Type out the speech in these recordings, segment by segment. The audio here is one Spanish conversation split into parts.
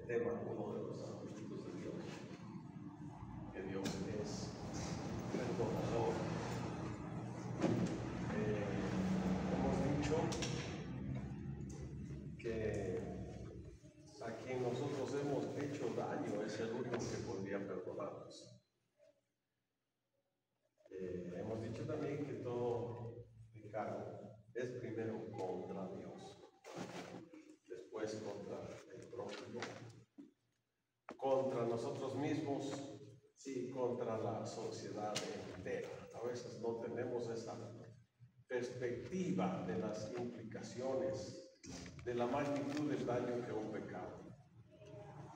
tema, uno de los atributos de Dios, que Dios es perdonador. Hemos dicho que a quien nosotros hemos hecho daño es el único que podría perdonarnos. Hemos dicho también que todo pecado es primero contra Dios, después contra el prójimo, contra nosotros mismos y contra la sociedad entera. A veces no tenemos esa perspectiva de las implicaciones, de la magnitud del daño que un pecado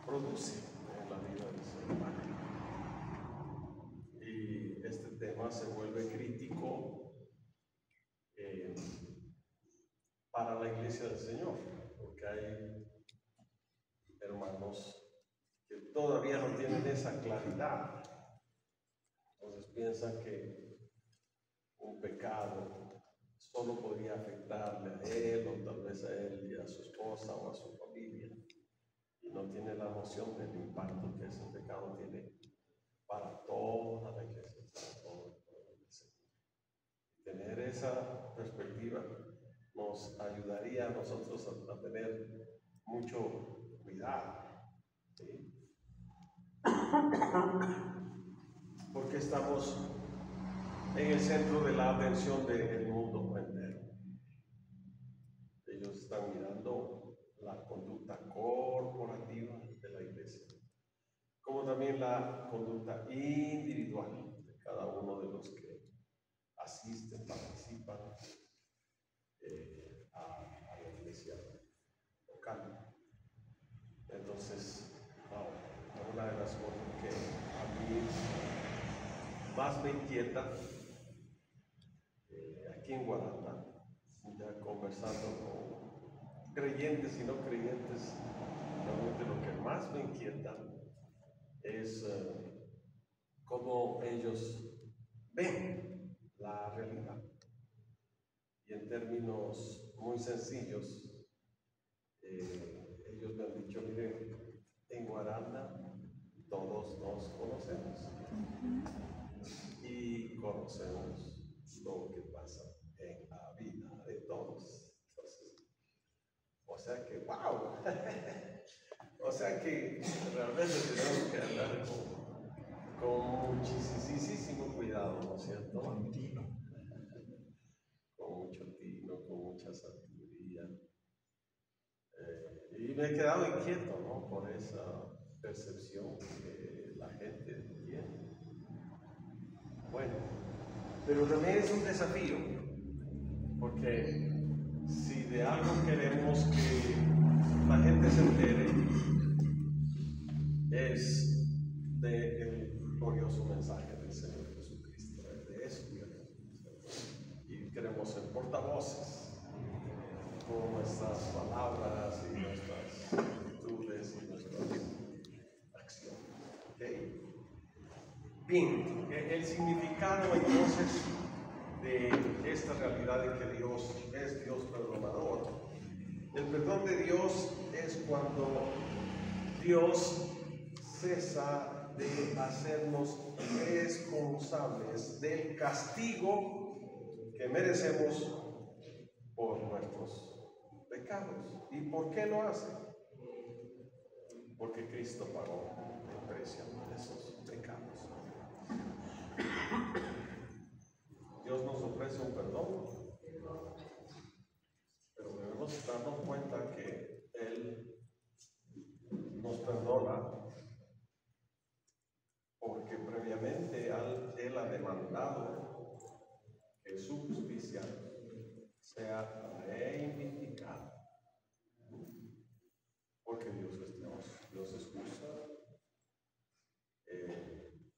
produce en la vida del ser humano. Y este tema se vuelve crítico para la iglesia del Señor, porque hay hermanos que todavía no tienen esa claridad. Entonces piensan que un pecado solo podría afectarle a él, o tal vez a él y a su esposa o a su familia, y no tiene la noción del impacto que ese pecado tiene para toda la iglesia, para todo el pueblo del Señor. Tener esa perspectiva nos ayudaría a nosotros a tener mucho cuidado, ¿sí? Porque estamos en el centro de la atención del mundo entero. Ellos están mirando la conducta corporativa de la iglesia, como también la conducta individual de cada uno de los que asisten, participan a la iglesia local. Entonces, una de las cosas que a mí más me inquieta aquí en Guaranda, ya conversando con creyentes y no creyentes, realmente lo que más me inquieta es cómo ellos ven la realidad. Y en términos muy sencillos, ellos me han dicho, miren, en Guaranda todos nos conocemos y conocemos lo que pasa en la vida de todos. Entonces, o sea que, wow, o sea que realmente tenemos que andar con muchísimo cuidado, ¿no es cierto? Con tino. Con mucho tino, con mucha sabiduría. Y me he quedado inquieto, ¿no? Por esa percepción que la gente tiene. Bueno, pero también es un desafío, porque si de algo queremos que la gente se entere, es del glorioso mensaje del Señor Jesucristo, de eso queremos. Y queremos ser portavoces con nuestras palabras y nuestras actitudes y nuestras acciones. ¿Okay? Bien, el significado entonces de esta realidad de que Dios es Dios perdonador. El perdón de Dios es cuando Dios cesa de hacernos responsables del castigo que merecemos por nuestros pecados. ¿Y por qué lo hace? Porque Cristo pagó el precio de esos pecados. Dios nos ofrece un perdón, pero debemos darnos cuenta que Él nos perdona porque previamente Él ha demandado que su justicia sea reivindicada. Porque Dios es Dios, Dios es justo.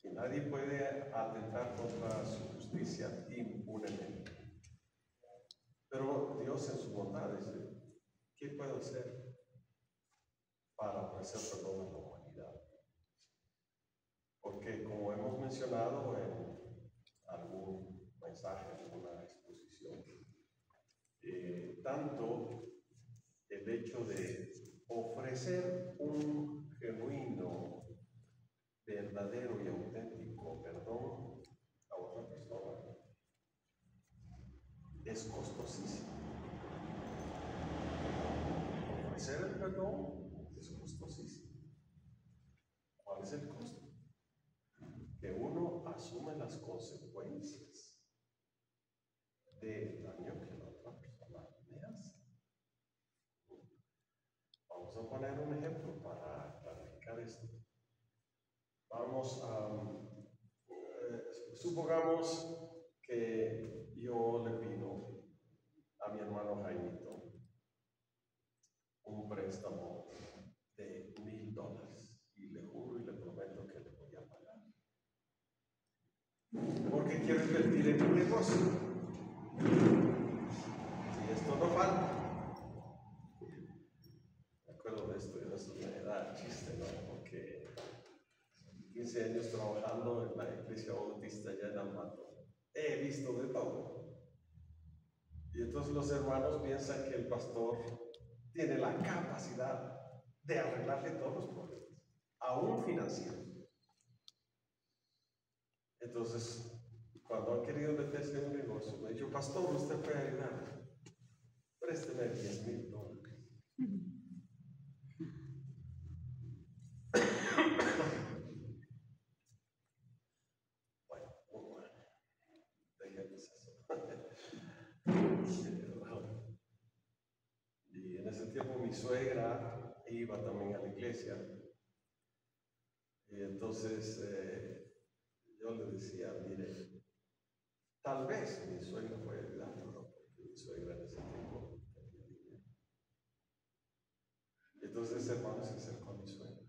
Y nadie puede atentar contra su justicia impunemente. Pero Dios en su bondad dice, ¿qué puedo hacer para ofrecer perdón a la humanidad? Porque como hemos mencionado en algún mensaje, en alguna exposición, tanto el hecho de ofrecer un es costosísimo. Ofrecer el perdón es costosísimo. ¿Cuál es el costo? Que uno asume las consecuencias del daño que la otra persona le hace. Vamos a poner un ejemplo para clarificar esto. Vamos a, supongamos que yo le pido a mi hermano Jaimito un préstamo de $1,000 y le juro y le prometo que le voy a pagar. Porque quiero invertir en mi negocio. Y esto no falta. Me acuerdo de esto y eso me da chiste, ¿no? Porque 15 años trabajando en la iglesia bautista allá en Ambato, he visto de todo. Y entonces los hermanos piensan que el pastor tiene la capacidad de arreglarle todos los problemas, aún financieros. Entonces, cuando han querido meterse en un negocio, me han dicho, pastor, usted puede ayudar, présteme $10,000. Bueno, déjenme eso. Y en ese tiempo mi suegra iba también a la iglesia. Y entonces yo le decía, mire, tal vez mi suegra puede ayudarlo, ¿no? Porque mi suegra en ese tiempo tenía dinero. Entonces ese hermano se acercó a mi suegra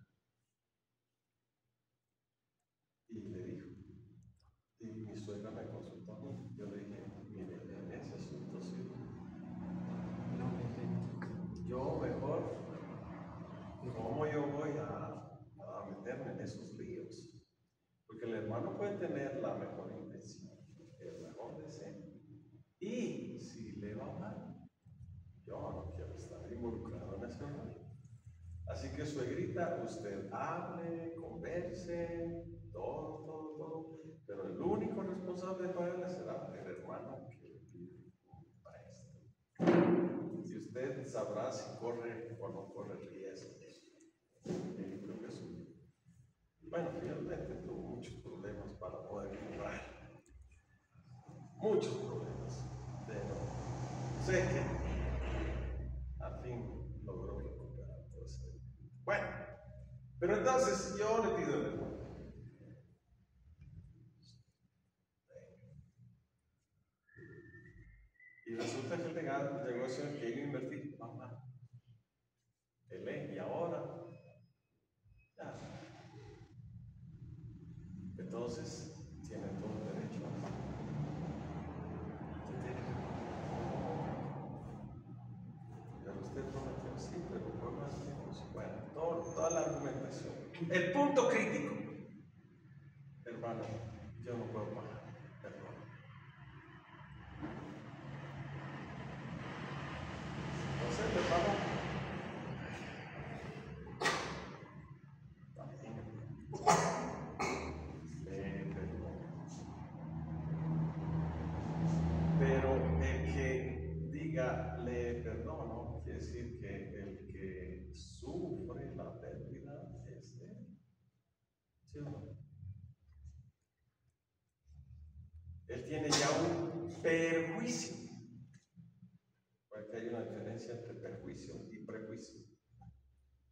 y le dijo, y mi suegra me consultó a mí. Yo le dije, mire, en ese asunto sí, yo mejor, ¿cómo yo voy a meterme en esos líos? Porque el hermano puede tener la mejor intención, el mejor deseo. Y si le va mal, yo no quiero estar involucrado en ese rollo. Así que suegrita, usted hable, converse, todo. Pero el único responsable de pagarle será el hermano que le pide un préstamo. Y usted sabrá si corre o no corre riesgos. El libro que suyo. Bueno, finalmente tuvo muchos problemas para poder comprar. Muchos problemas. Pero sé que al fin logró recuperar todo eso. Bueno, pero entonces yo le pido el hermano. Y resulta que el negocio en el que iba a invertir, mamá, y ahora, ya. Entonces, tiene todo el derecho a hacerlo. Pero usted prometió sí, pero por más tiempo. Bueno, toda la argumentación. El punto crítico. Hermano, yo no puedo pagar. Perdón. Entonces, hermano, pero el que diga le perdono, quiere decir que el que sufre la pérdida es él. ¿Sí o no? Él tiene ya un perjuicio. Porque hay una diferencia entre perjuicio y prejuicio.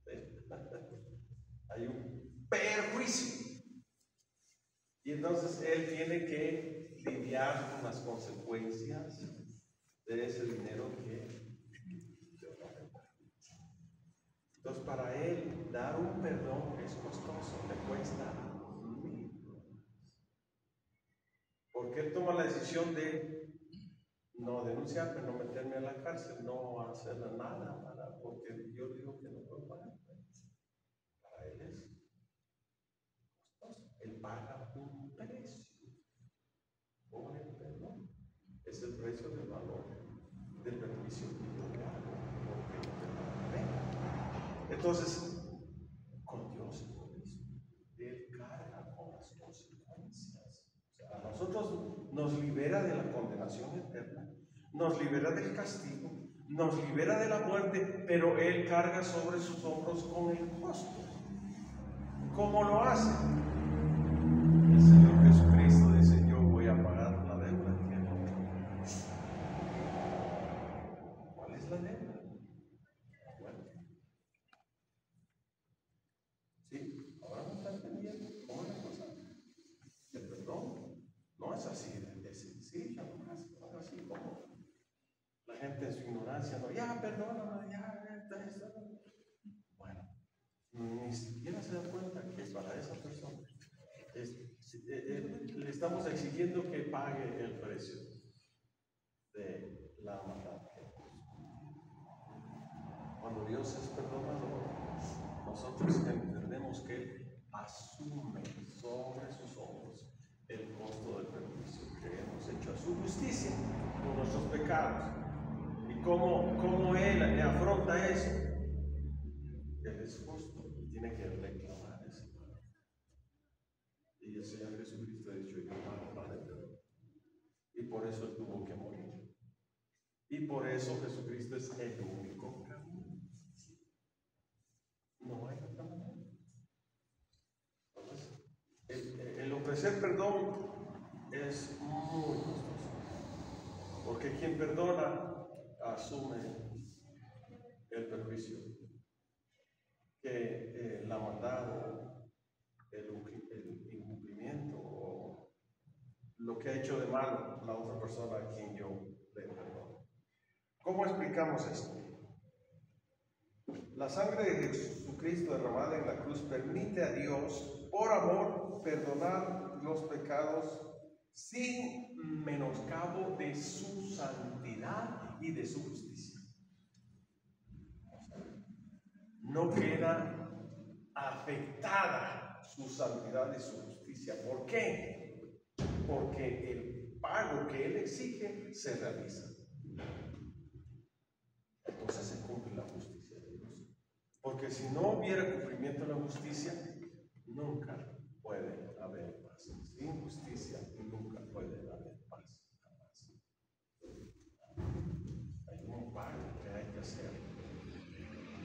¿Sí? Hay un perjuicio. Y entonces él tiene que lidiar con las consecuencias de ese dinero que yo no me pago. Entonces, para él, dar un perdón es costoso, le cuesta $1,000. Porque él toma la decisión de no denunciarme, no meterme a la cárcel, no hacer nada, porque yo digo que no puedo pagar. Para él es costoso. Él paga un precio por el perdón. Es el precio del valor del beneficio que yo le hago, porque yo te pagaré. Entonces, con Dios es lo mismo. Él carga con las consecuencias. O sea, a nosotros nos libera de la condenación eterna, nos libera del castigo, nos libera de la muerte, pero Él carga sobre sus hombros con el costo. ¿Cómo lo hace? El Señor Jesucristo dice: yo voy a pagar la deuda que no. ¿Cuál es la deuda? Bueno, sí, ahora me está entendiendo cómo es la cosa. El perdón no es así de sencillo, no es así como la gente en su ignorancia, no, ya, perdóname, ya, eso. Bueno, ni siquiera se da cuenta que para esa persona le estamos exigiendo que pague el precio de la maldad. Cuando Dios es perdonador, nosotros entendemos que Él asume sobre sus hombros el costo del perjuicio que hemos hecho a su justicia por nuestros pecados. ¿Y cómo Él afronta eso? Él es justo y tiene que reclamar ese pago. Y el Señor Jesucristo ha dicho: yo pago la deuda. Y por eso Él tuvo que morir. Y por eso Jesucristo es el único camino. No hay otra manera. Entonces, el ofrecer perdón es muy costoso. Porque quien perdona asume el perjuicio que la maldad o el incumplimiento o lo que ha hecho de malo la otra persona a quien yo le perdono. ¿Cómo explicamos esto? La sangre de Jesucristo derramada en la cruz permite a Dios, por amor, perdonar los pecados sin menoscabo de su santidad y de su justicia. No queda afectada su santidad y su justicia. ¿Por qué? Porque el pago que Él exige se realiza. Entonces se cumple la justicia de Dios. Porque si no hubiera cumplimiento de la justicia, nunca puede haber paz. Sin justicia nunca puede haber paz. Jamás. Hay un pago que hay que hacer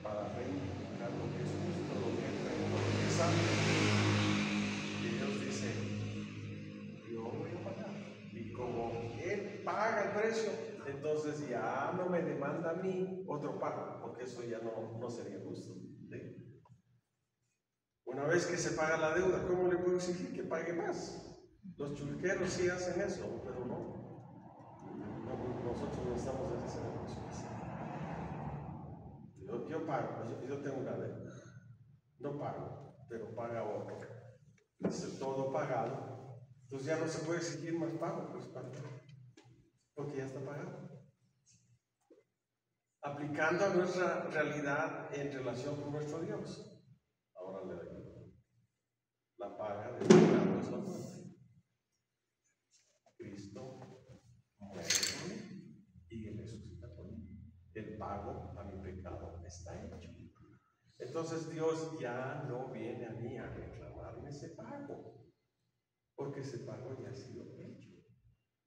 para reivindicar lo que es justo, lo que es recto, lo que es santo. Y Dios dice: yo voy a pagar. Y como Él paga el precio, entonces ya no me demanda a mí otro pago, porque eso ya no sería justo. ¿Sí? Una vez que se paga la deuda, ¿cómo le puedo exigir que pague más? Los chulqueros sí hacen eso, pero nosotros no estamos en ese negocio. Yo pago, yo tengo una deuda, no pago, pero paga otro. Dice todo pagado, entonces ya no se puede exigir más pago, pues para qué, porque ya está pagado. Aplicando a nuestra realidad en relación con nuestro Dios. Ahora le digo, la paga del pecado es la muerte. Cristo muere por mí y resucita por mí. El pago a mi pecado está hecho. Entonces Dios ya no viene a mí a reclamarme ese pago, porque ese pago ya ha sido hecho.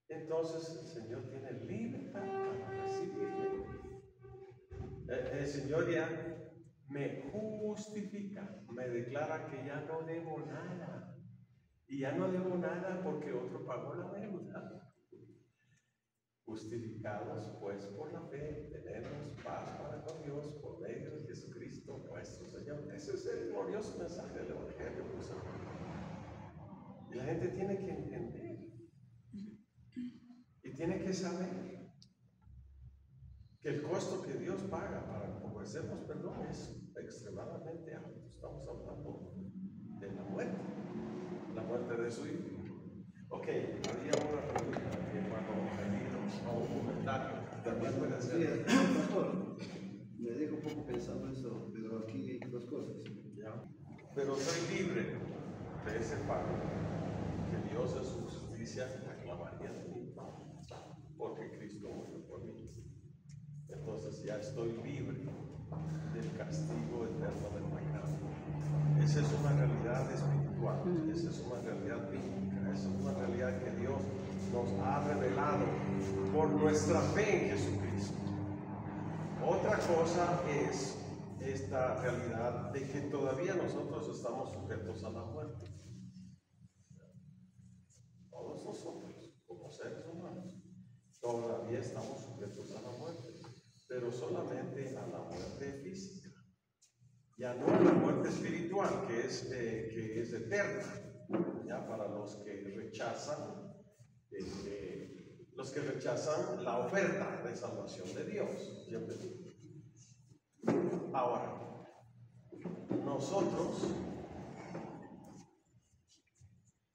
Entonces el Señor tiene libertad para recibirme. El Señor ya me justifica, me declara que ya no debo nada. Y ya no debo nada porque otro pagó la deuda. Justificados pues por la fe, tenemos paz para con Dios por medio de Jesucristo nuestro Señor. Ese es el glorioso mensaje del Evangelio. Y la gente tiene que entender y tiene que saber que el costo que Dios paga para ofrecernos perdón es extremadamente alto. Estamos hablando de la muerte de su hijo. Ok, había una pregunta que hermano Jaimito, o un comentario. También puede hacer. Pastor, me dejo un poco pensando eso, pero aquí hay dos cosas. ¿Ya? Pero soy libre de ese pago que Dios en su justicia aclamaría de mí, porque Cristo murió por mí. Entonces ya estoy libre del castigo eterno del pecado. Esa es una realidad realidad espiritual, esa es una realidad bíblica, esa es una realidad que Dios nos ha revelado por nuestra fe en Jesucristo. Otra cosa es esta realidad de que todavía nosotros estamos sujetos a la muerte. Todos nosotros, como seres humanos, todavía estamos sujetos a la muerte, pero solamente a la muerte física. Ya no a la muerte espiritual, que es eterna, ya para los que rechazan la oferta de salvación de Dios. Siempre digo. Ahora, nosotros,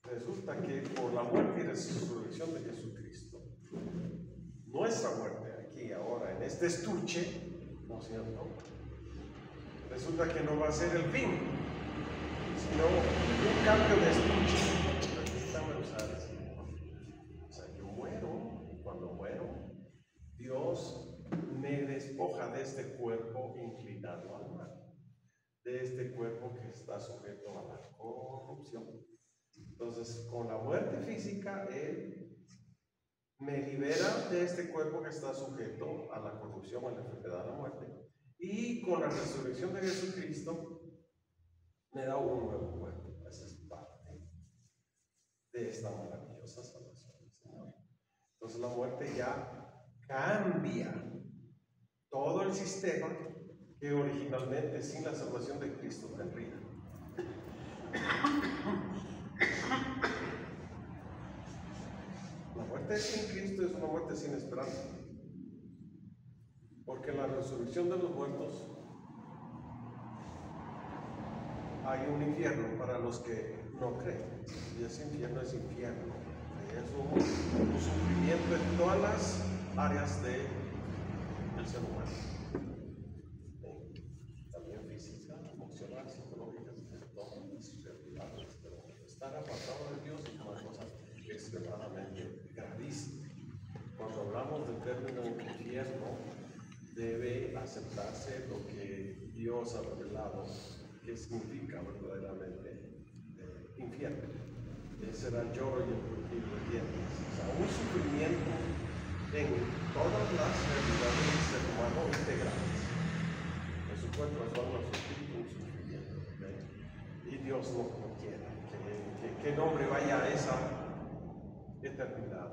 resulta que por la muerte y resurrección de Jesucristo, nuestra muerte aquí, ahora, en este estuche, ¿no es cierto?, resulta que no va a ser el fin, sino un cambio de estuche. Permítame usar ese lenguaje. O sea, yo muero, y cuando muero, Dios me despoja de este cuerpo inclinado al mal, de este cuerpo que está sujeto a la corrupción. Entonces, con la muerte física, Él me libera de este cuerpo que está sujeto a la corrupción, a la enfermedad, a la muerte. Y con la resurrección de Jesucristo me da un nuevo cuerpo. Esa es parte de esta maravillosa salvación del Señor. Entonces la muerte ya cambia todo el sistema que originalmente sin la salvación de Cristo tendría. La muerte sin Cristo es una muerte sin esperanza. Porque en la resurrección de los muertos hay un infierno para los que no creen. Y ese infierno es infierno. Es un sufrimiento en todas las áreas del ser humano. También física, emocional, psicológica, todas las realidades. Pero estar apartado de Dios es una cosa extremadamente gravísima. Cuando hablamos del término infierno, debe aceptarse lo que Dios ha revelado, que significa verdaderamente infierno. Ese era el lloro y el crujir de dientes. O sea, un sufrimiento en todas las realidades del ser humano integrales. En su cuerpo, en su alma, en su espíritu, un sufrimiento. ¿Okay? Y Dios no quiere que el hombre vaya a esa eternidad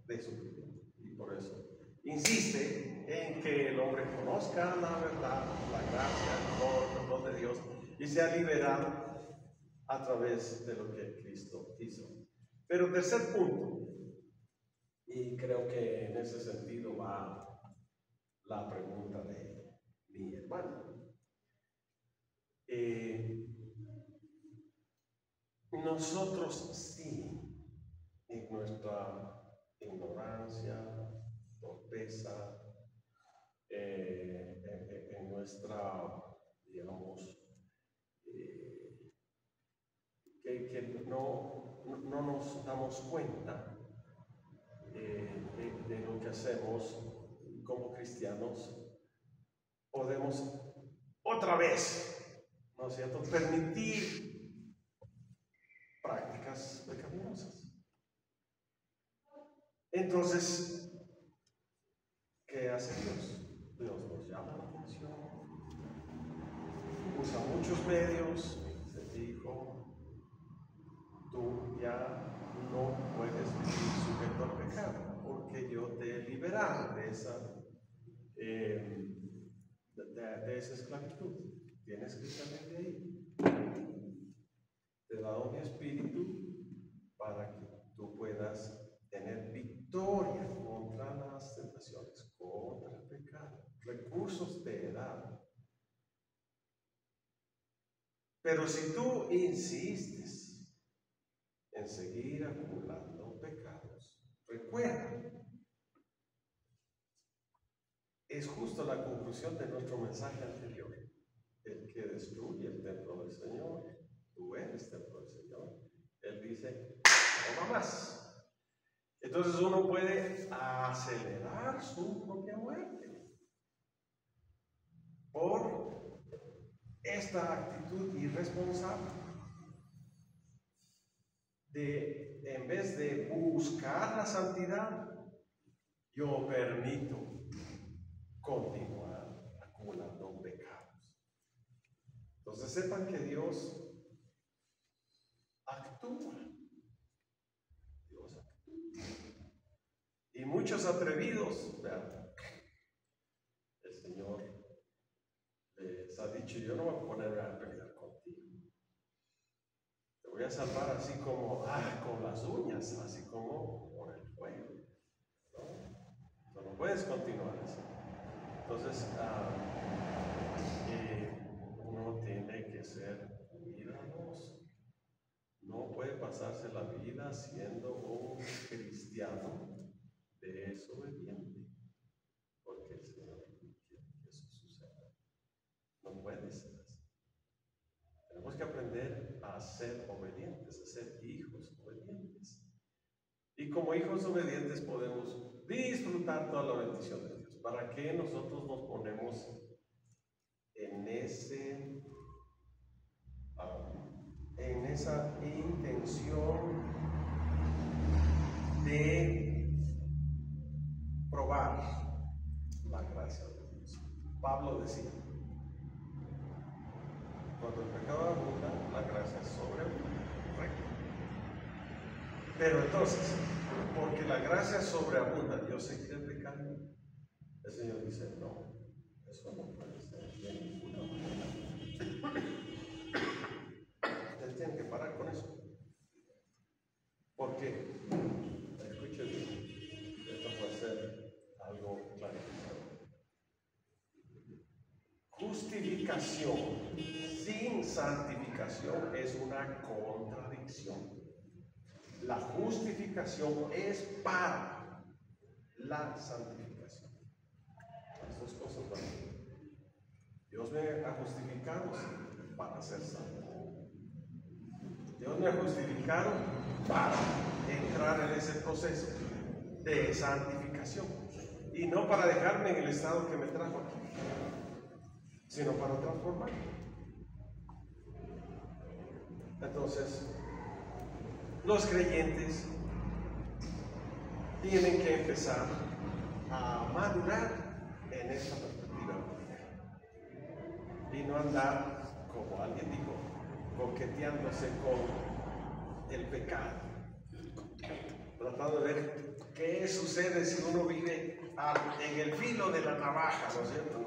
de sufrimiento. Y por eso insiste en que el hombre conozca la verdad, la gracia, el perdón de Dios y sea liberado a través de lo que Cristo hizo. Pero tercer punto, y creo que en ese sentido va la pregunta de mi hermano. Nosotros sí, en nuestra ignorancia, torpeza, en nuestra, digamos, que no nos damos cuenta de lo que hacemos como cristianos, podemos otra vez, ¿no es cierto?, permitir prácticas pecaminosas. Entonces, ¿qué hace Dios? Dios nos llama la atención, usa muchos medios, se dijo, tú ya no puedes vivir sujeto al pecado, porque yo te he liberado de esa esclavitud. Tienes que salir de ahí. Te he dado mi espíritu para que tú puedas tener victoria contra las tentaciones, contra el pecado. Recursos te he dado. Pero si tú insistes en seguir acumulando pecados, recuerda, es justo la conclusión de nuestro mensaje anterior. El que destruye el templo del Señor, tú eres templo del Señor. Él dice, no va más. Entonces uno puede acelerar su propia muerte por esta actitud irresponsable. en vez de buscar la santidad, yo permito continuar acumulando pecados. Entonces sepan que Dios actúa. Dios actúa. Y muchos atrevidos, vean, el Señor les ha dicho: yo no voy a ponerme a pelear contigo. Te voy a salvar así como, con las uñas, así como por el fuego. No puedes continuar así. Entonces, uno tiene que ser cuidadoso. No puede pasarse la vida siendo un cristiano desobediente, porque el Señor no quiere que eso suceda. No puede ser así. Tenemos que aprender a ser obedientes, a ser hijos obedientes. Y como hijos obedientes podemos disfrutar toda la bendición de Dios. ¿Para qué nosotros nos ponemos en esa intención de probar la gracia de Dios? Pablo decía: cuando el pecado abunda, la gracia sobreabunda. Correcto. Pero entonces, porque la gracia sobreabunda, ¿yo seguiré pecando? El Señor dice: no, eso no puede ser de ninguna manera. Ustedes tienen que parar con eso. Porque, escuchen bien, esto puede ser algo clarificado. Justificación sin santificación es una contradicción. La justificación es para la santificación. Las dos cosas van. Dios me ha justificado para ser santo. Dios me ha justificado para entrar en ese proceso de santificación. Y no para dejarme en el estado que me trajo aquí, sino para transformarme. Entonces, los creyentes tienen que empezar a madurar en esta perspectiva y no andar, como alguien dijo, coqueteándose con el pecado, tratando de ver qué sucede si uno vive en el filo de la navaja, ¿no es cierto?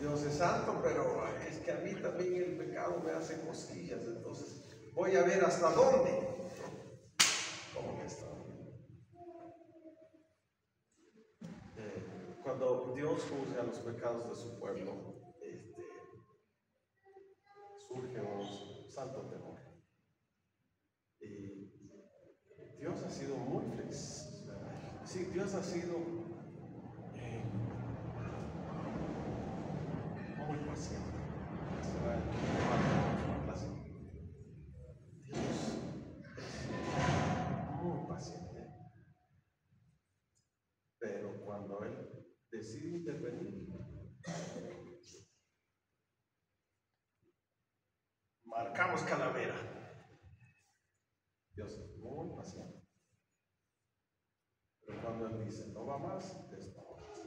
Dios es santo, pero es que a mí también el pecado me hace cosquillas, entonces voy a ver hasta dónde. ¿Cómo que está? Cuando Dios juzga los pecados de su pueblo, surge un santo temor. Y Dios ha sido muy flexible. Sí, Dios ha sido muy paciente. Dios es muy paciente. Pero cuando Él decide intervenir, marcamos calavera. Dios es muy paciente. Pero cuando Él dice no va más, es no va más.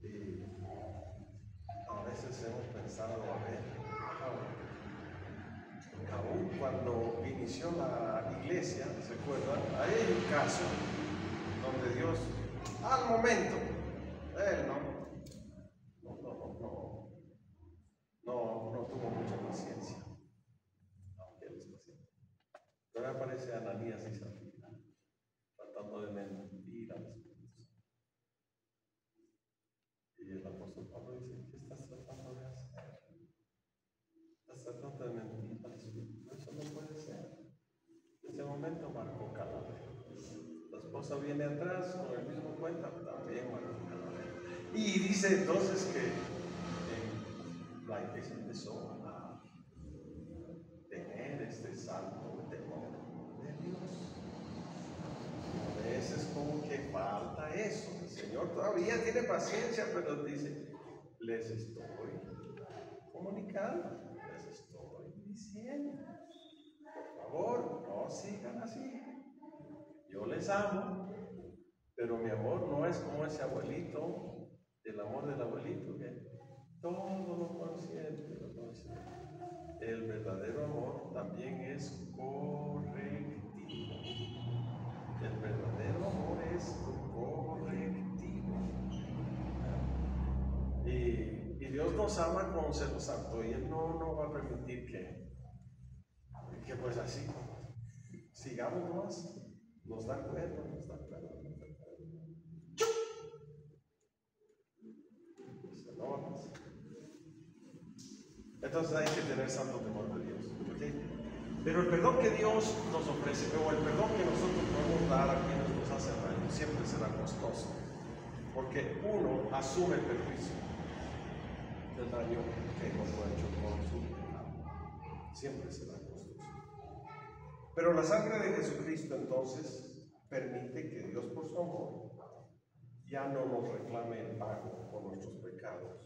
Y a veces hemos pensado, aún cuando inició la iglesia, ¿se acuerdan? Hay un caso donde Dios, al momento, Él no tuvo mucha paciencia, aunque Él es paciente. Pero aparece Ananías y Zafira, tratando de mentir a los espíritus. Y el apóstol Pablo dice: ¿qué estás tratando de hacer? Estás tratando de mentir a los espíritus. Eso no puede ser. En ese momento marcó calavera. La esposa viene atrás con el mismo cuento, también marcó calavera. Y dice entonces que la iglesia empezó a tener este santo temor de Dios. A veces como que falta eso. El Señor todavía tiene paciencia, pero dice: les estoy comunicando, les estoy diciendo. sigan así. Yo les amo, pero mi amor no es como ese abuelito, el amor del abuelito que todo lo consiente, lo consiente. El verdadero amor también es correctivo. El verdadero amor es correctivo. Y Dios nos ama con celo santo y Él no va a permitir que pues así sigamos nomás. Nos da cuenta, nos da cuenta. Se no va a pasar. Entonces hay que tener santo temor de Dios. ¿Okay? Pero el perdón que Dios nos ofrece, o el perdón que nosotros podemos dar a quienes nos hacen daño, siempre será costoso. Porque uno asume el perjuicio del daño que hemos hecho con su pecado. Siempre será costoso. Pero la sangre de Jesucristo entonces permite que Dios por su amor ya no nos reclame el pago por nuestros pecados.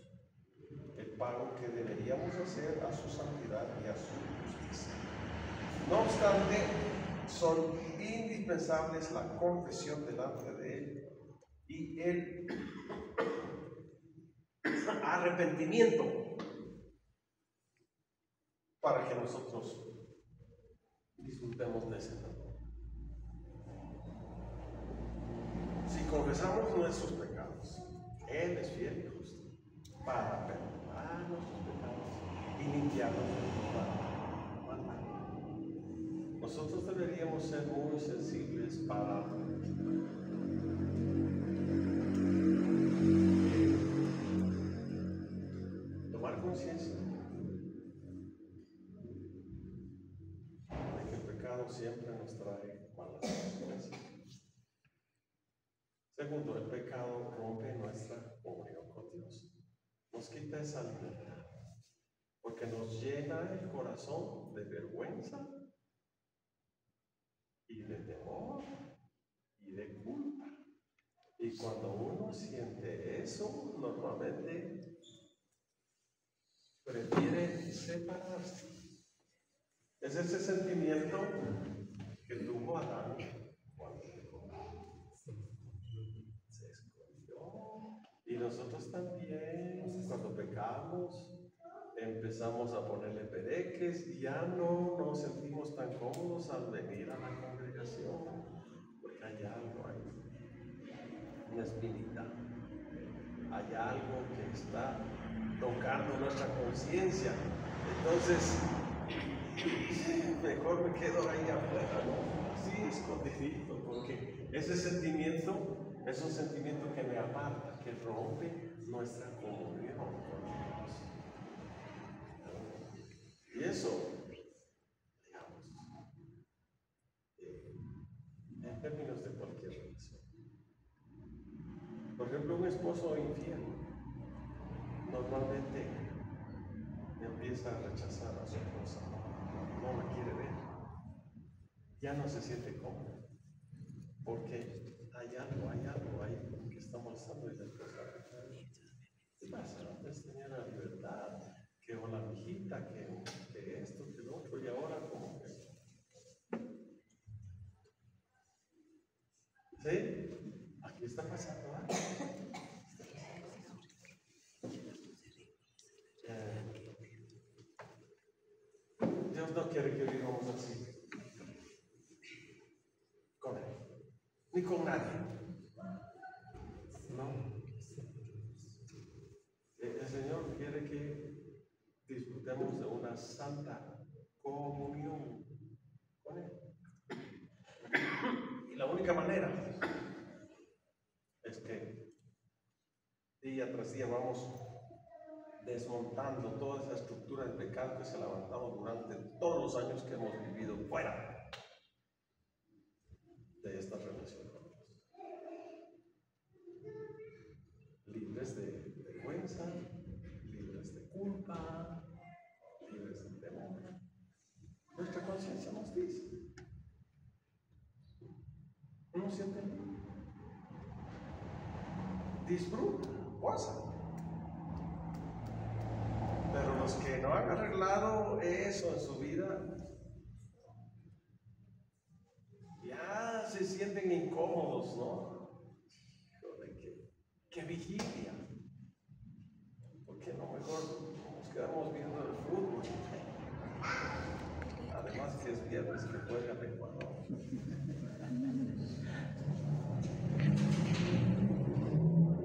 El pago que deberíamos hacer a su santidad y a su justicia. No obstante, son indispensables la confesión delante de Él y el arrepentimiento para que nosotros disfrutemos de ese perdón. Si confesamos nuestros pecados, Él es fiel y justo para perdonar nuestros pecados y limpiarnos de toda maldad. Nosotros deberíamos ser muy sensibles para tomar conciencia de que el pecado siempre nos trae malas consecuencias. Segundo, el pecado rompe nuestra comunión con Dios. Nos quita esa libertad, porque nos llena el corazón de vergüenza y de temor y de culpa. Y cuando uno siente eso, normalmente prefiere separarse. Es ese sentimiento que tuvo Adán cuando pecó. Se escondió. Y nosotros también, cuando pecamos, empezamos a ponerle pereques y ya no nos sentimos tan cómodos al venir a la congregación, porque hay algo ahí, una espinita, hay algo que está tocando nuestra conciencia. Entonces, mejor me quedo ahí afuera, ¿no? Así escondidito, porque ese sentimiento es un sentimiento que me aparta, que rompe nuestra comunión con Dios. Y eso, digamos, en términos de cualquier relación. Por ejemplo, un esposo infiel normalmente empieza a rechazar a su esposa, no la quiere ver, ya no se siente cómodo, porque hay algo ahí que está molestando y la esposa. ¿Qué pasa? Antes tenía la libertad, que hola mijita, que esto, que lo otro, y ahora como que. ¿Sí? Aquí está pasando algo. Dios no quiere que vivamos así con Él, ni con nadie. No. El Señor quiere que disfrutemos de una santa comunión con Él. Y la única manera es que día tras día vamos desmontando toda esa estructura del pecado que se ha levantado durante todos los años que hemos vivido fuera de esta relación con Dios. Libres de vergüenza, libres de culpa, libres de temor. Nuestra conciencia nos dice. Uno siente libre. Disfruta, goza. Pero los que no han arreglado eso en su vida, se sienten incómodos, ¿no? ¿Qué vigilia? ¿Por qué no mejor nos quedamos viendo el fútbol? Además que es viernes que juega el Ecuador.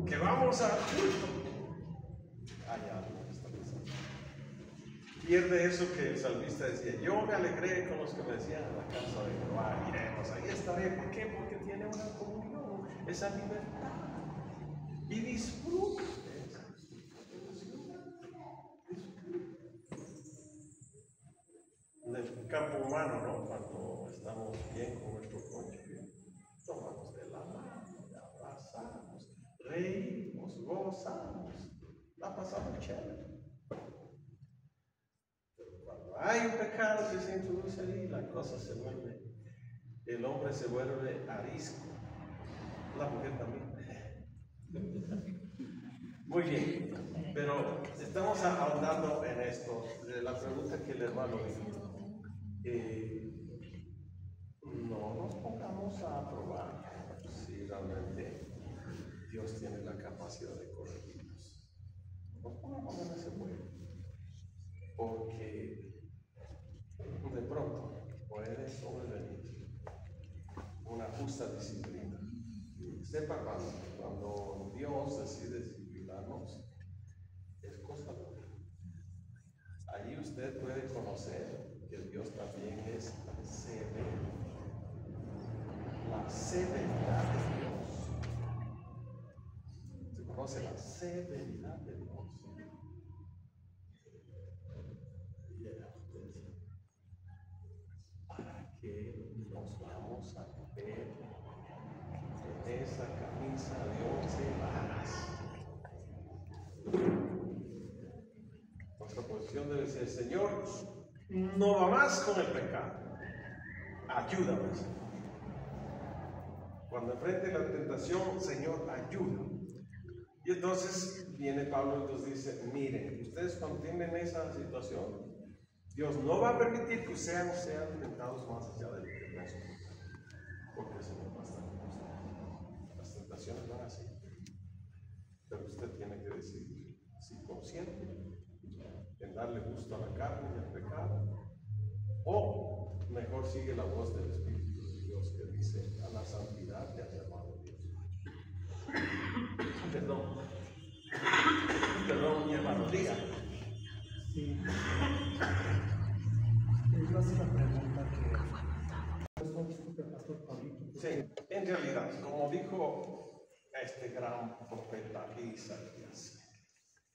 Que vamos al culto. Hay algo que está pasando. Pierde eso que el salmista decía: yo me alegré con los que me decían a la casa de Jehová, iremos, ahí estaré. ¿Por qué? Porque tiene una comunión, esa libertad. Y disfruta de esa. En el campo humano, ¿no? Cuando estamos bien con nuestro cónyuge, tomamos de la mano, la abrazamos, reímos, gozamos, la pasamos chévere. Pero cuando hay un pecado que se introduce ahí, la cosa se vuelve, el hombre se vuelve arisco, la mujer también. Muy bien, pero estamos ahondando en esto, de la pregunta que el hermano dijo. No nos pongamos a probar si realmente Dios tiene la capacidad de corregirnos. No nos pongamos en ese juego, porque de pronto puede sobrevenir una justa disciplina. Sepa cuando Dios decide disciplinarnos, es cosa dura. Allí usted puede conocer que Dios también es severo. La severidad de Dios. Se conoce la severidad de Dios. ¿Para qué nos vamos a meter en esa camisa de 11 varas? Nuestra posición debe ser: Señor, no va más con el pecado. Ayúdame, Señor. Cuando enfrente la tentación, Señor, ayuda. Y entonces viene Pablo y nos dice: miren, ustedes cuando tienen esa situación, Dios no va a permitir que sean tentados más allá de lo que pueden soportar, porque el Señor va a estar con ustedes. Las tentaciones van así, pero usted tiene que decidir si consiente en darle gusto a la carne y al pecado, o mejor sigue la voz del Espíritu de Dios que dice: a la santidad te ha llamado Dios. Perdón, mi hermano, diga. Sí. Es más una pregunta que... Disculpe, Pastor Pablito. Sí, en realidad, como dijo este gran profeta Isaías,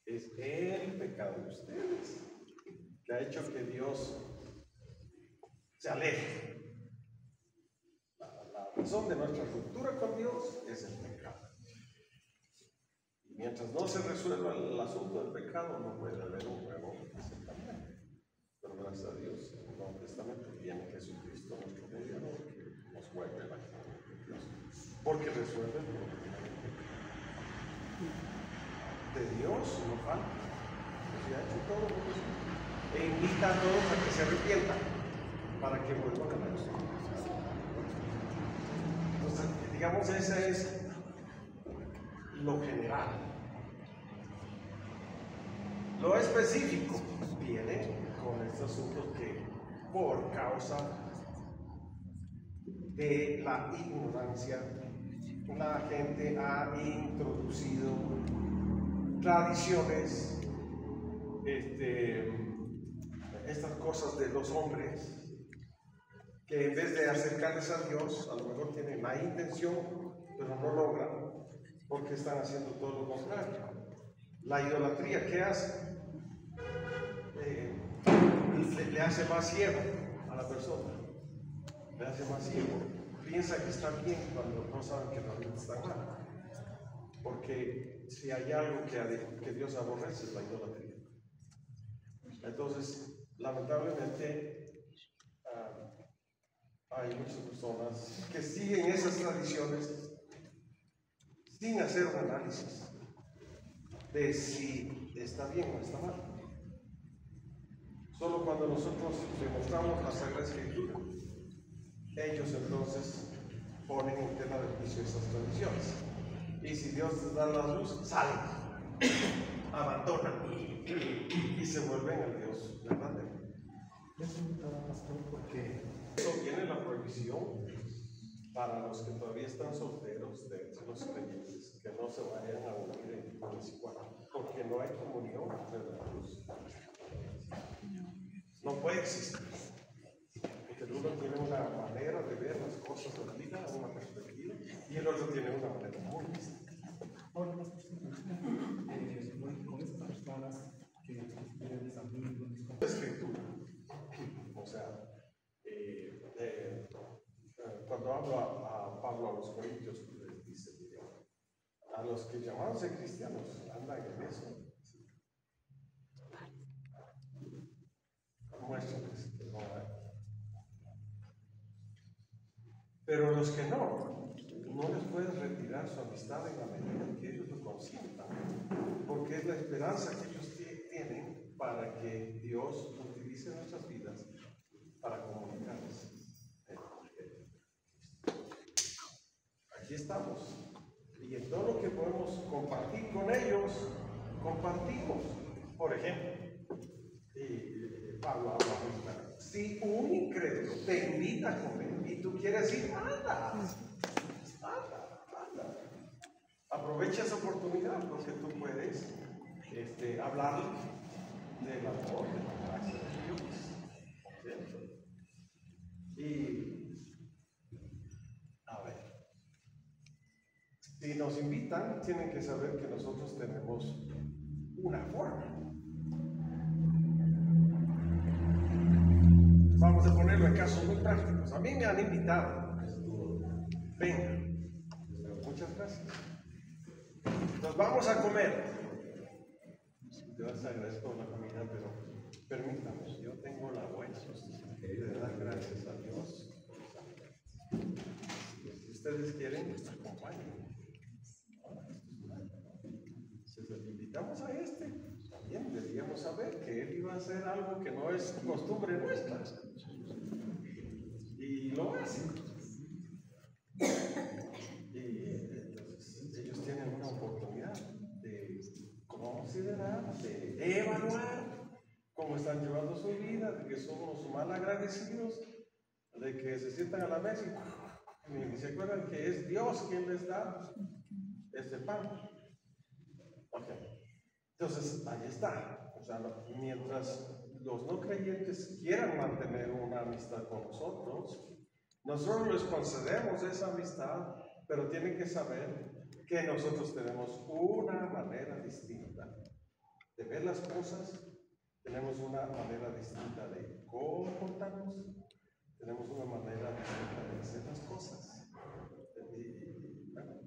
es el pecado de ustedes que ha hecho que Dios se aleje. La razón de nuestra ruptura con Dios es el pecado. Y mientras no se resuelva el asunto del pecado, no puede haber un nuevo asentamiento. Pero gracias a Dios, en el Nuevo Testamento viene Jesucristo, nuestro mediador, que nos vuelve a la gloria de Dios, porque resuelve el problema del pecado. De Dios no falta. Dios ha hecho todo lo posible e invita a todos a que se arrepientan para que vuelvan a la luz. Entonces, digamos, ese es lo general. Lo específico viene con estos asuntos que, por causa de la ignorancia, la gente ha introducido tradiciones, estas cosas de los hombres, que en vez de acercarles a Dios, a lo mejor tienen la intención, pero no logran, porque están haciendo todo lo contrario. La idolatría, ¿qué hace? Le hace más ciego a la persona, le hace más ciego. Piensa que está bien cuando no saben que realmente está mal. Porque si hay algo que Dios aborrece, es la idolatría. Entonces, lamentablemente, hay muchas personas que siguen esas tradiciones sin hacer un análisis de si está bien o está mal. Solo cuando nosotros demostramos la Sagrada Escritura, ellos entonces ponen en tela de juicio esas tradiciones. Y si Dios les da la luz, salen, abandonan y se vuelven al Dios verdadero. Les preguntaba, pastor, porque Eso viene la prohibición para los que todavía están solteros, de los creyentes, que no se vayan a unir en tipo desigual, porque no hay comunión entre la luz. No puede existir. Porque el uno tiene una manera de ver las cosas de la vida, una perspectiva, y el otro tiene una manera muy distinta. ahora más con esas personas que ustedes mis amigos, mis compañeros. Escritura. O sea, cuando hablo a Pablo a los Corintios, les dice, mire, a los que llamándose cristianos andan en eso. Muéstrales que no hay. Pero los que no les puedes retirar su amistad en la medida que ellos lo consientan, porque es la esperanza que ellos tienen para que Dios utilice nuestras vidas para comunicarles. Aquí estamos. Y en todo lo que podemos compartir con ellos, compartimos. Por ejemplo, Pablo habla ahorita, si un incrédulo te invita a comer y tú quieres ir, anda. Aprovecha esa oportunidad porque tú puedes hablar del amor, de la gracia de Dios. ¿Cierto? Y, a ver, si nos invitan, tienen que saber que nosotros tenemos una forma. Vamos a ponerlo en casos muy prácticos. A mí me han invitado. Venga. Muchas gracias. Nos vamos a comer. Yo les agradezco la comida, pero permítame, yo tengo la buena de dar gracias a Dios. Si ustedes quieren, nos acompañen. Si les invitamos a también deberíamos saber que él iba a hacer algo que no es costumbre nuestra. Y lo hace. Ellos tienen una oportunidad de considerar, de evaluar cómo están llevando su vida, de que somos mal agradecidos, de que se sientan a la mesa y se acuerdan que es Dios quien les da este pan. Okay. Entonces, ahí está. O sea, mientras los no creyentes quieran mantener una amistad con nosotros les concedemos esa amistad, pero tienen que saber que nosotros tenemos una manera distinta de ver las cosas, tenemos una manera distinta de comportarnos, tenemos una manera distinta de hacer las cosas. Y bueno,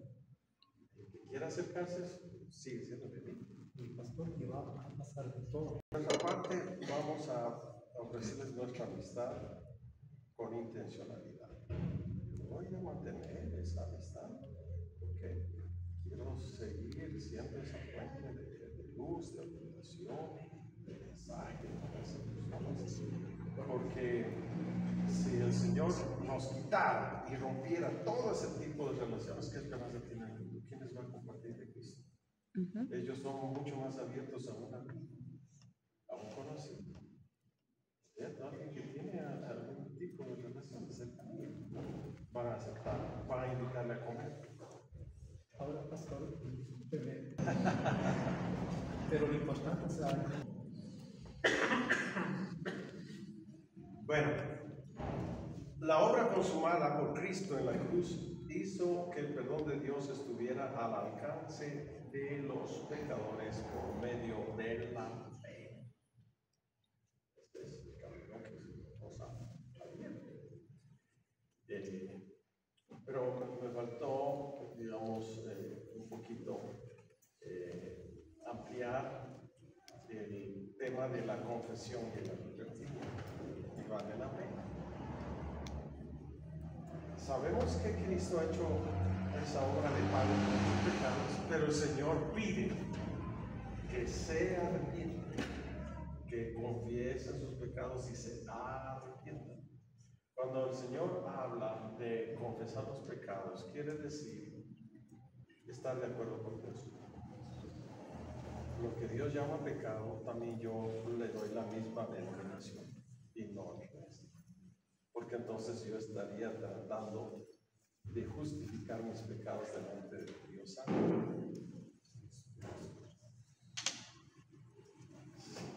el que quiera acercarse sigue siendo bienvenido. El pastor que va a pasar de todo. Por nuestra parte, vamos a ofrecerles nuestra amistad con intencionalidad. Voy a mantener esa amistad porque quiero seguir siendo esa fuente de luz, de orientación, de mensaje para esas personas. Porque si el Señor nos quitara y rompiera todo ese tipo de relaciones, ¿qué esperanza tiene el mundo? ¿Quién les va a compartir de Cristo? Ellos son mucho más abiertos a una vida, a un conocido. ¿Cierto? Alguien que tiene algún tipo de relación cercanía, van a aceptar, van a invitarle a comer. Ahora, pastor, discúlpeme, pero lo importante es Bueno, la obra consumada por Cristo en la cruz hizo que el perdón de Dios estuviera al alcance de los pecadores por medio de la fe. Este es el camino que nos ha abierto. Pero me faltó, digamos, un poquito ampliar el tema de la confesión y el arrepentimiento. Y vale la pena. Sabemos que Cristo ha hecho esa obra de pago por los pecados, pero el Señor pide que se arrepientan, que confiesen sus pecados y se arrepientan. Cuando el Señor habla de confesar los pecados, quiere decir estar de acuerdo con Dios. Lo que Dios llama pecado, también yo le doy la misma denominación y no al resto. Porque entonces yo estaría tratando de justificar mis pecados delante de Dios Santo.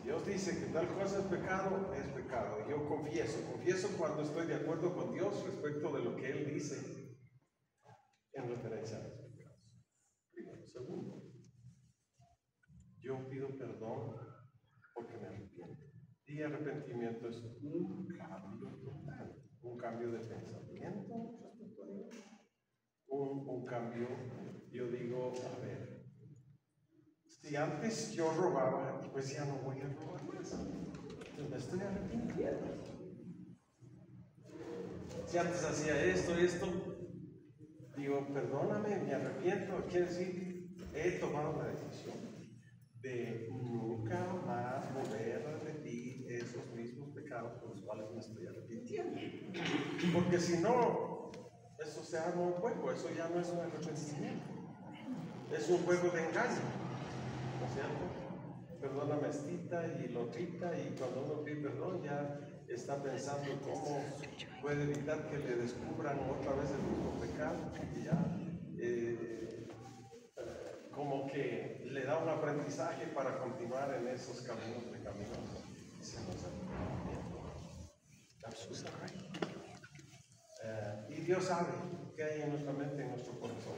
Dios dice que tal cosa es pecado, es pecado. Yo confieso cuando estoy de acuerdo con Dios respecto de lo que Él dice en referencia a los pecados. Primero. Segundo, yo pido perdón porque me arrepiento. Y arrepentimiento es un cambio total, un cambio de pensamiento respecto a Dios. Un cambio, yo digo, a ver, si antes yo robaba, pues ya no voy a robar más. Entonces me estoy arrepintiendo. Si antes hacía esto, digo, perdóname, me arrepiento. Quiere decir, he tomado la decisión de nunca más volver a repetir esos mismos pecados por los cuales me estoy arrepintiendo. Porque si no, eso se arma un juego, eso ya no es un arrepentimiento. Es un juego de engaño. ¿No es cierto? Perdóname estita y lotrita, y cuando uno pide perdón ya está pensando cómo puede evitar que le descubran otra vez el mismo pecado, y ya como que le da un aprendizaje para continuar en esos caminos pecaminosos. Y Dios sabe qué hay en nuestra mente, en nuestro corazón,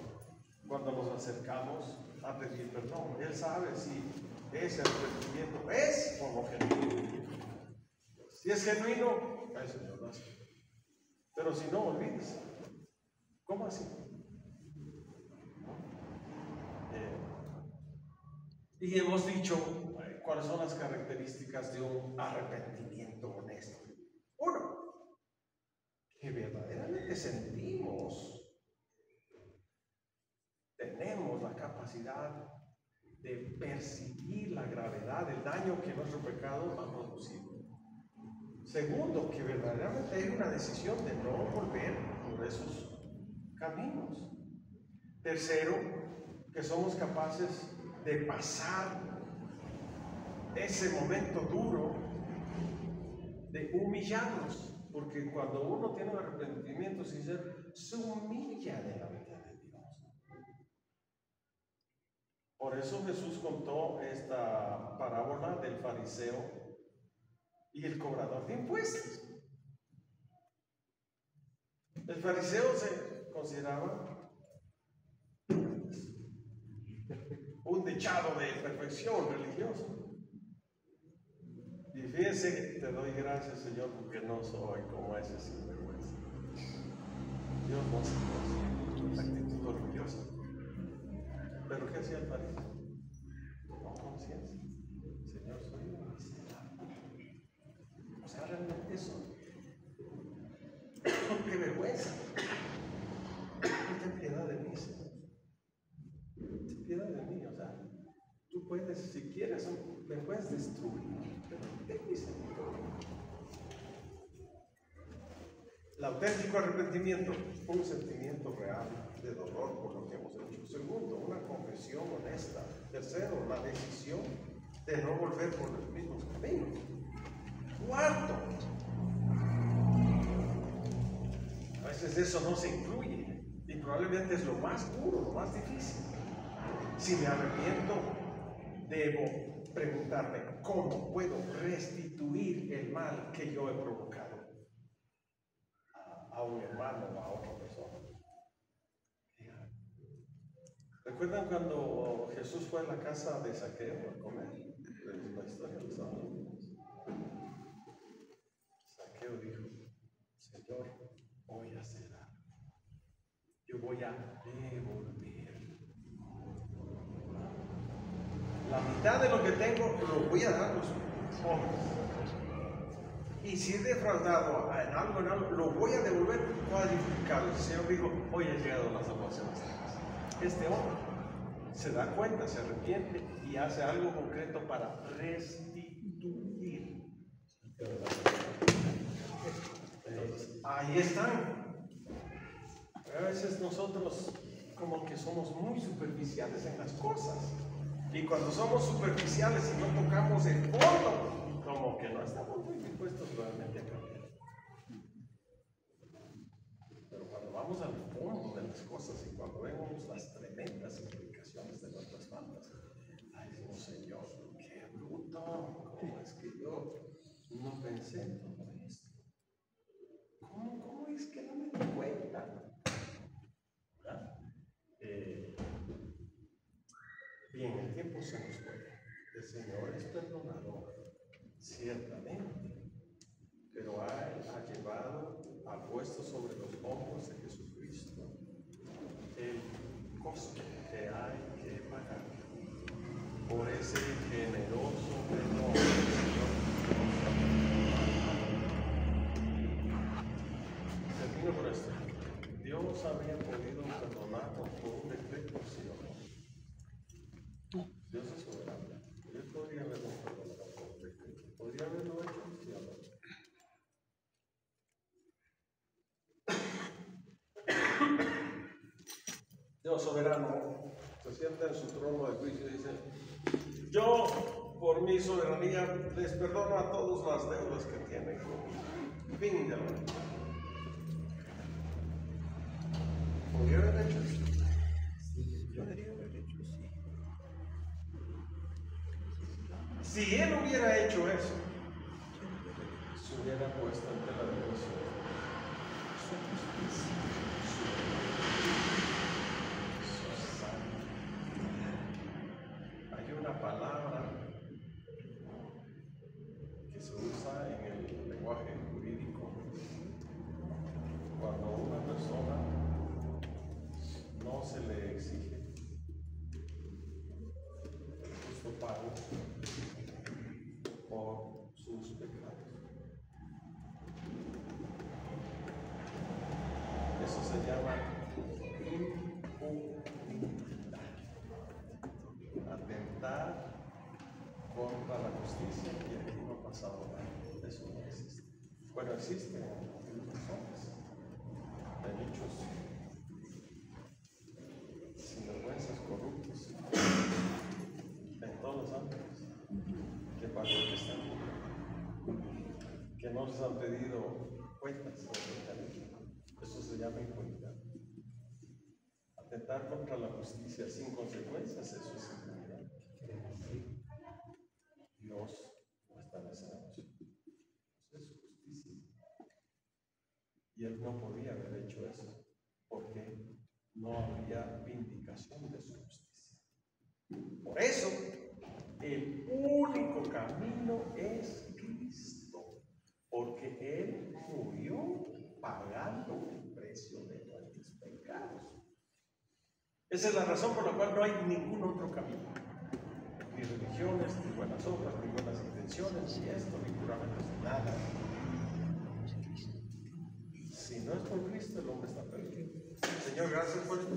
cuando nos acercamos a pedir perdón. Él sabe si ese arrepentimiento es o no genuino. Si es genuino, el Señor lo hace. Pero si no, olvídese. ¿Cómo así? Y hemos dicho cuáles son las características de un arrepentimiento honesto. Uno, que verdaderamente tenemos la capacidad de percibir la gravedad del daño que nuestro pecado ha producido. Segundo, que verdaderamente hay una decisión de no volver por esos caminos. Tercero, que somos capaces de pasar ese momento duro de humillarnos, porque cuando uno tiene un arrepentimiento sincero, se humilla delante de Dios. Por eso Jesús contó esta parábola del fariseo y el cobrador de impuestos. El fariseo se consideraba un dechado de perfección religiosa. Y fíjense, te doy gracias, Señor, porque no soy como ese sinvergüenza. Dios no se conoce actitud orgullosa. Pero ¿qué hacía el fariseo? No conciencia. Señor, soy un miserable. O sea, realmente soy. ¡Qué vergüenza! Ten piedad de mí, Señor. Ten piedad de mí. O sea, tú puedes, si quieres, me puedes destruir, pero ten misericordia. El auténtico arrepentimiento, un sentimiento real de dolor por lo que hemos hecho. Segundo, una confesión honesta. Tercero, la decisión de no volver por los mismos caminos. Cuarto, a veces eso no se incluye y probablemente es lo más duro, lo más difícil. Si me arrepiento, debo preguntarme cómo puedo restituir el mal que yo he provocado a un hermano o a otra persona. ¿Recuerdan cuando Jesús fue a la casa de Zaqueo a comer? La historia de Zaqueo dijo: Señor, voy a hacer algo. Yo voy a devolver la mitad de lo que tengo, lo voy a dar a los pobres. Y si he defraudado en algo, lo voy a devolver cuadriplicado. El Señor dijo: hoy ha llegado la salvación a esta casa. Este hombre se da cuenta, se arrepiente y hace algo concreto para restituir. Entonces, ahí están. A veces nosotros como que somos muy superficiales en las cosas. Y cuando somos superficiales y no tocamos el fondo, como que no estamos muy dispuestos realmente a cambiar. Pero cuando vamos al fondo de las cosas y cuando vemos las tremendas implicaciones de nuestras faltas, ay, decimos, Señor, qué bruto, ¿cómo es que yo no pensé en todo esto? ¿Cómo es que no me di cuenta? Bien, el tiempo se nos fue. El Señor es perdonador, ciertamente, pero ha llevado, ha puesto sobre los hombros de Jesucristo el costo que hay que pagar por ese generoso perdón del Señor. Termino por esto. Dios había podido perdonarnos por un defecto, ¿sí o no? Dios es soberano. Él podría haberlo perdonado por un defecto. ¿Podría haberlo hecho? ¿Sí o no? Dios soberano se sienta en su trono de juicio y dice: yo, por mi soberanía, les perdono a todos las deudas que tienen conmigo. Fin de la vida. ¿Podría haber hecho esto? Yo diría haber hecho sí. Si él hubiera hecho eso, se hubiera puesto ante la devoción su justicia, su sangre. Hay una palabra que se usa en el lenguaje jurídico cuando a una persona no se le exige el justo pago por sus pecados. Eso se llama impunidad. Atentar contra la justicia, y aquí no ha pasado nada. Eso no existe. Bueno, existe en las personas. Hay muchos sinvergüenzas corruptos en todos los ámbitos que parece que están, que no se han pedido cuentas. Eso se llama impunidad. Atentar contra la justicia sin consecuencias, eso es impunidad. Dios no está en esa negocio. Eso es justicia. Y él no podía haber hecho eso porque no había vindicación de su justicia. Por eso, el único camino es Cristo, porque Él murió pagando el precio de nuestros pecados. Esa es la razón por la cual no hay ningún otro camino. Ni religiones, ni buenas obras, ni buenas intenciones, ni esto, ni juramentos, nada. Si no es por Cristo, el hombre está perdido. Señor, gracias por esto.